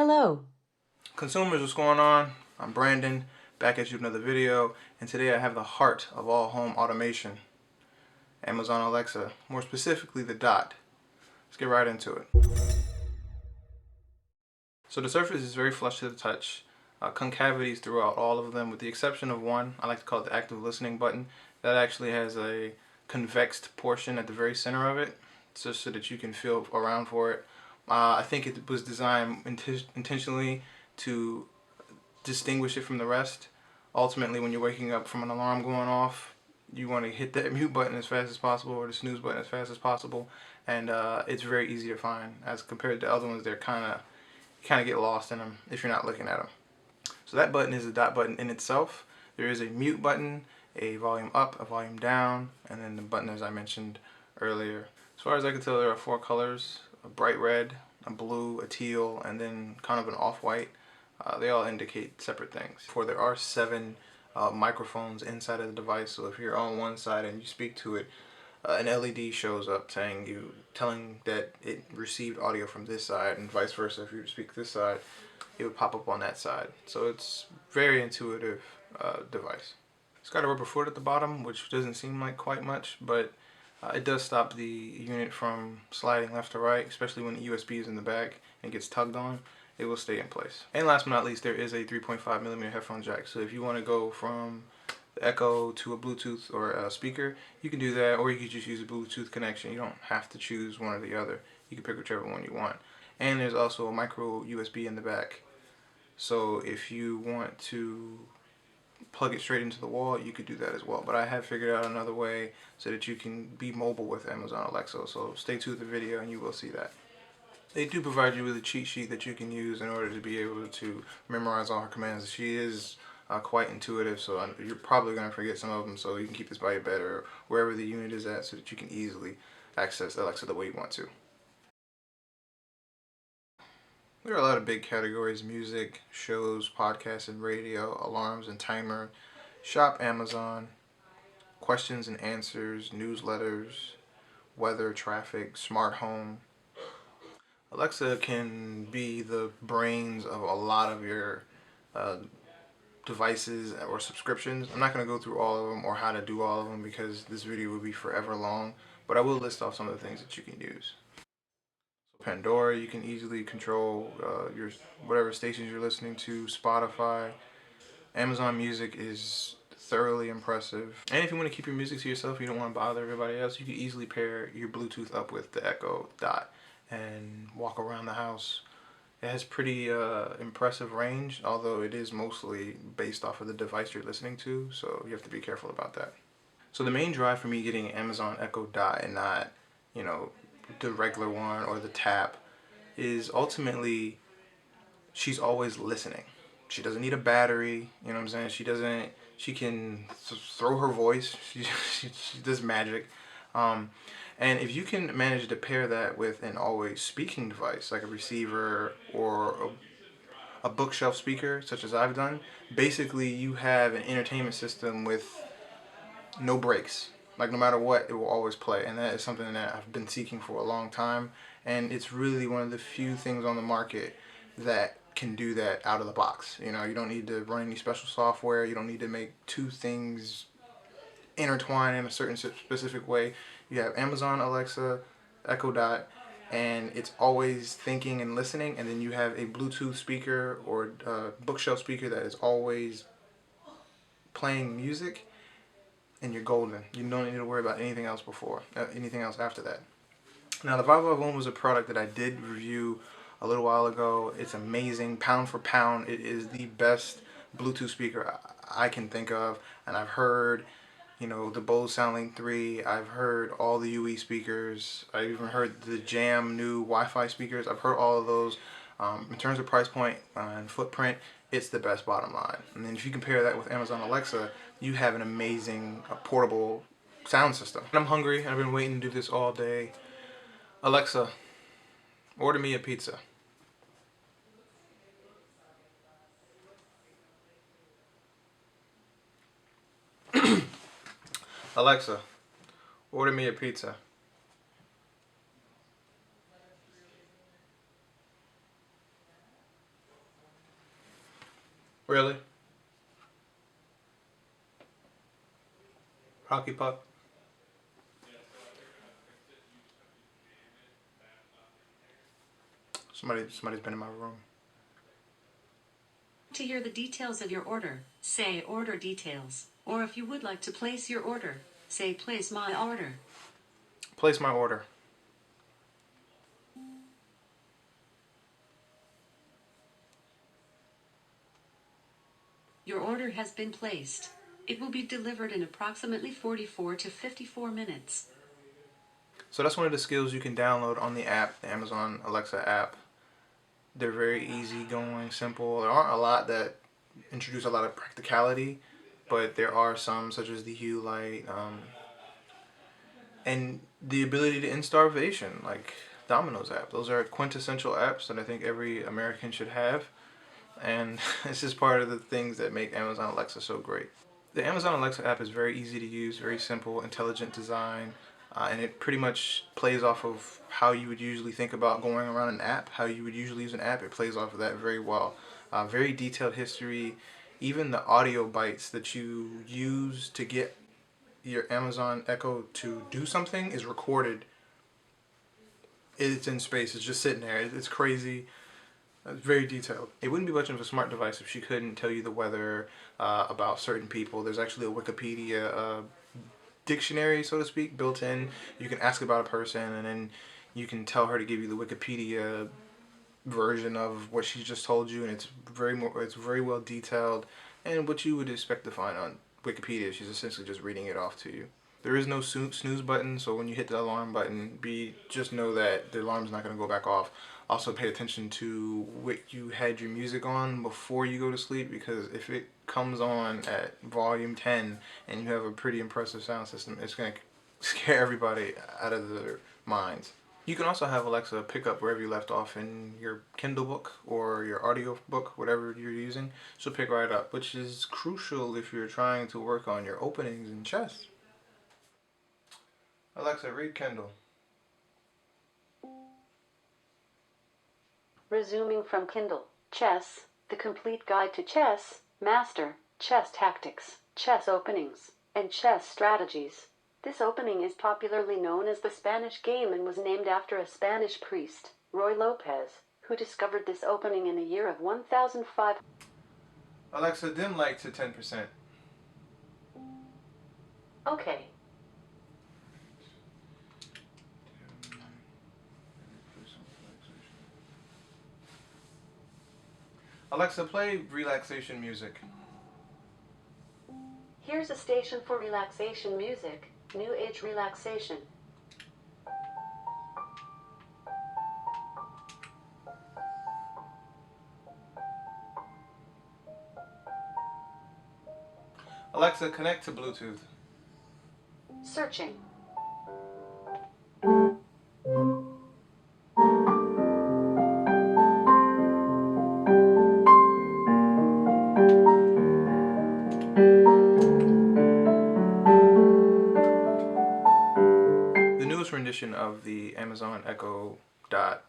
Hello. Consumers, what's going on? I'm Brandon, back at you with another video, and today I have the heart of all home automation, Amazon Alexa, more specifically the Dot. Let's get right into it. So the surface is very flush to the touch, concavities throughout all of them with the exception of one. I like to call it the active listening button. That actually has a convexed portion at the very center of it, just so that you can feel around for it. I think it was designed intentionally to distinguish it from the rest. Ultimately, when you're waking up from an alarm going off, you want to hit that mute button as fast as possible or the snooze button as fast as possible, and it's very easy to find as compared to other ones. They're kind of get lost in them if you're not looking at them. So that button is a dot button in itself. There is a mute button, a volume up, a volume down, and then the button as I mentioned earlier. As far as I can tell, there are 4 colors: a bright red, a blue, a teal, and then kind of an off-white. They all indicate separate things. For there are 7 microphones inside of the device, so if you're on one side and you speak to it, an LED shows up telling that it received audio from this side, and vice versa. If you speak this side, it would pop up on that side. So it's very intuitive device. It's got a rubber foot at the bottom, which doesn't seem like quite much, but it does stop the unit from sliding left to right, especially when the USB is in the back and gets tugged on. It will stay in place. And last but not least, there is a 3.5mm headphone jack. So if you want to go from the Echo to a Bluetooth or a speaker, you can do that, or you can just use a Bluetooth connection. You don't have to choose one or the other. You can pick whichever one you want. And there's also a micro USB in the back. So if you want to plug it straight into the wall, you could do that as well. But I have figured out another way so that you can be mobile with Amazon Alexa. So stay tuned to the video and you will see that. They do provide you with a cheat sheet that you can use in order to be able to memorize all her commands. She is quite intuitive, so you're probably going to forget some of them, so you can keep this by your bed or wherever the unit is at so that you can easily access Alexa the way you want to. There are a lot of big categories: music, shows, podcasts and radio, alarms and timer, shop Amazon, questions and answers, newsletters, weather, traffic, smart home. Alexa can be the brains of a lot of your devices or subscriptions. I'm not going to go through all of them or how to do all of them because this video would be forever long, but I will list off some of the things that you can use. So Pandora, you can easily control your whatever stations you're listening to. Spotify, Amazon Music is thoroughly impressive. And if you want to keep your music to yourself, you don't want to bother everybody else, you can easily pair your Bluetooth up with the Echo Dot and walk around the house. It has pretty impressive range, although it is mostly based off of the device you're listening to, so you have to be careful about that. So the main drive for me getting Amazon Echo Dot and not, the regular one or the Tap is ultimately she's always listening. She doesn't need a battery, you know what I'm saying? She can throw her voice, she does magic. And if you can manage to pair that with an always speaking device, like a receiver or a bookshelf speaker, such as I've done, basically you have an entertainment system with no breaks. Like no matter what, it will always play. And that is something that I've been seeking for a long time. And it's really one of the few things on the market that can do that out of the box. You don't need to run any special software. You don't need to make 2 things intertwine in a certain specific way. You have Amazon Alexa, Echo Dot, and it's always thinking and listening. And then you have a Bluetooth speaker or bookshelf speaker that is always playing music, and you're golden. You don't need to worry about anything else after that. Now the VAVA VOOM was a product that I did review a little while ago. It's amazing. Pound for pound, it is the best Bluetooth speaker I can think of, and I've heard the Bose SoundLink 3. I've heard all the UE speakers. I even heard the Jam new Wi-Fi speakers. I've heard all of those. In terms of price point and footprint, it's the best, bottom line. And then if you compare that with Amazon Alexa, you have an amazing portable sound system. And I'm hungry, and I've been waiting to do this all day. Alexa, order me a pizza. Alexa, order me a pizza. Really? Hockey puck? Somebody's been in my room. To hear the details of your order, say order details. Or if you would like to place your order, say place my order. Place my order. Your order has been placed. It will be delivered in approximately 44 to 54 minutes. So that's one of the skills you can download on the app, the Amazon Alexa app. They're very easygoing, simple. There aren't a lot that introduce a lot of practicality, but there are some, such as the hue light, and the ability to end starvation, like Domino's app. Those are quintessential apps that I think every American should have, and it's just part of the things that make Amazon Alexa so great. The Amazon Alexa app is very easy to use, very simple, intelligent design, and it pretty much plays off of how you would usually think about going around an app, how you would usually use an app. It plays off of that very well. Very detailed history. Even the audio bites that you use to get your Amazon Echo to do something is recorded. It's in space. It's just sitting there. It's crazy. It's very detailed. It wouldn't be much of a smart device if she couldn't tell you the weather about certain people. There's actually a Wikipedia dictionary, so to speak, built in. You can ask about a person, and then you can tell her to give you the Wikipedia version of what she just told you, and it's very well detailed, and what you would expect to find on Wikipedia. She's essentially just reading it off to you. There is no snooze button, so when you hit the alarm button, just know that the alarm's not going to go back off. Also, pay attention to what you had your music on before you go to sleep, because if it comes on at volume 10 and you have a pretty impressive sound system, it's going to scare everybody out of their minds. You can also have Alexa pick up wherever you left off in your Kindle book or your audio book, whatever you're using. She'll pick right up, which is crucial if you're trying to work on your openings in chess. Alexa, read Kindle. Resuming from Kindle. Chess, the complete guide to chess, master, chess tactics, chess openings, and chess strategies. This opening is popularly known as the Spanish game and was named after a Spanish priest, Roy Lopez, who discovered this opening in the year of 1005. Alexa, dim light to 10%. Okay. Alexa, play relaxation music. Here's a station for relaxation music, New Age relaxation. Alexa, connect to Bluetooth. Searching. The newest rendition of the Amazon Echo Dot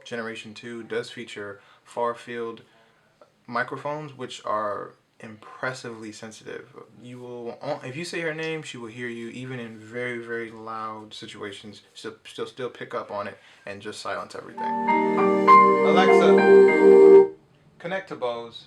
Generation 2 does feature far field microphones, which are impressively sensitive. If you say her name, she will hear you even in very, very loud situations. She'll still pick up on it and just silence everything. Alexa, connect to Bose.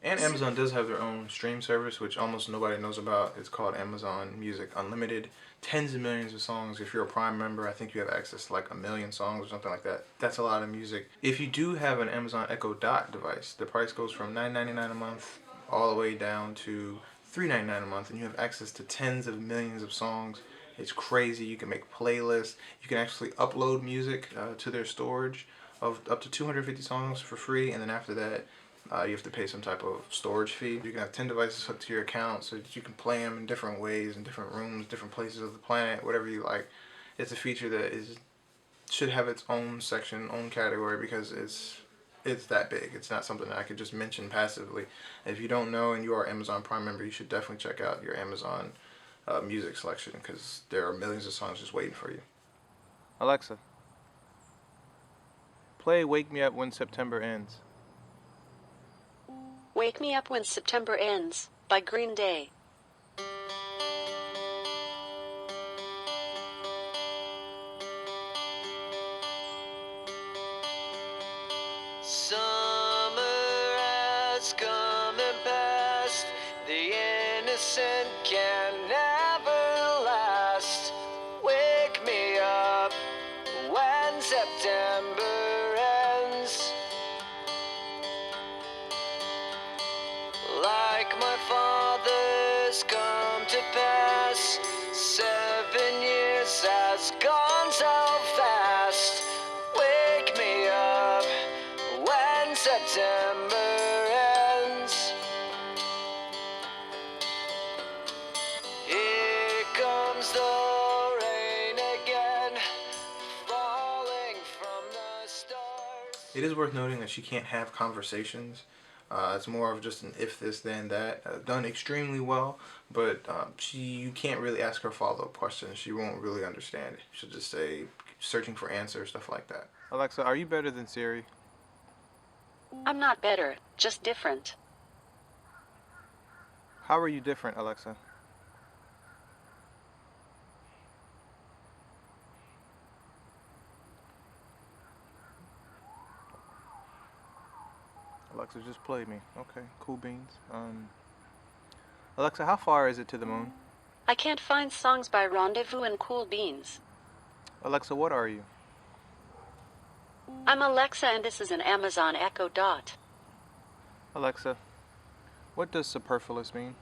And Amazon does have their own stream service, which almost nobody knows about. It's called Amazon Music Unlimited. Tens of millions of songs. If you're a Prime member, I think you have access to like 1,000,000 songs or something like that. That's a lot of music. If you do have an Amazon Echo Dot device, the price goes from $9.99 a month all the way down to $3.99 a month, and you have access to tens of millions of songs. It's crazy. You can make playlists. You can actually upload music to their storage of up to 250 songs for free, and then after that, you have to pay some type of storage fee. You can have 10 devices hooked to your account so that you can play them in different ways, in different rooms, different places of the planet, whatever you like. It's a feature that should have its own section, own category, because it's that big. It's not something that I could just mention passively. If you don't know and you are an Amazon Prime member, you should definitely check out your Amazon music selection, because there are millions of songs just waiting for you. Alexa, play Wake Me Up When September Ends. Wake Me Up When September Ends by Green Day. Summer has come and passed. The innocent can never last. Wake me up when September ends. Like my father's come to pass. 7 years has gone so fast. Wake me up when September ends. Here comes the rain again, falling from the stars. It is worth noting that she can't have conversations. It's more of just an if this then that, done extremely well, but you can't really ask her follow-up questions. She won't really understand it. She'll just say searching for answers, stuff like that. Alexa, are you better than Siri? I'm not better, just different. How are you different, Alexa? Alexa, just play me. Okay, cool beans. Alexa, how far is it to the moon? I can't find songs by Rendezvous and Cool Beans. Alexa, what are you? I'm Alexa and this is an Amazon Echo Dot. Alexa, what does superfluous mean?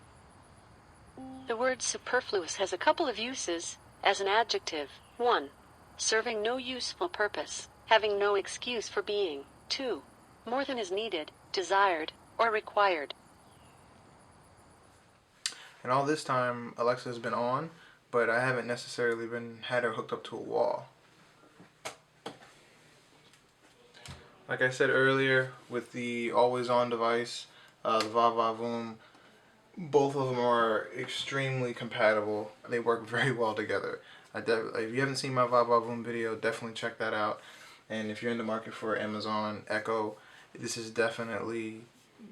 The word superfluous has a couple of uses as an adjective. 1. Serving no useful purpose, having no excuse for being. 2. More than is needed, desired, or required. And all this time, Alexa's been on, but I haven't necessarily had her hooked up to a wall. Like I said earlier, with the always-on device, the VAVA VOOM, both of them are extremely compatible. They work very well together. If you haven't seen my VAVA VOOM video, definitely check that out. And if you're in the market for Amazon Echo, this is definitely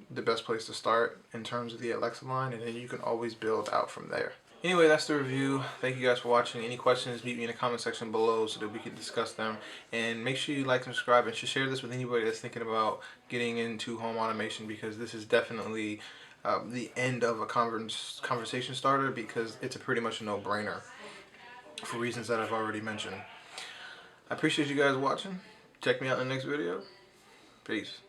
the best place to start in terms of the Alexa line, and then you can always build out from there. Anyway, that's the review. Thank you guys for watching. Any questions, meet me in the comment section below so that we can discuss them. And make sure you like and subscribe, and should share this with anybody that's thinking about getting into home automation, because this is definitely the end of a conversation starter, because it's pretty much a no-brainer for reasons that I've already mentioned. I appreciate you guys watching. Check me out in the next video. Peace.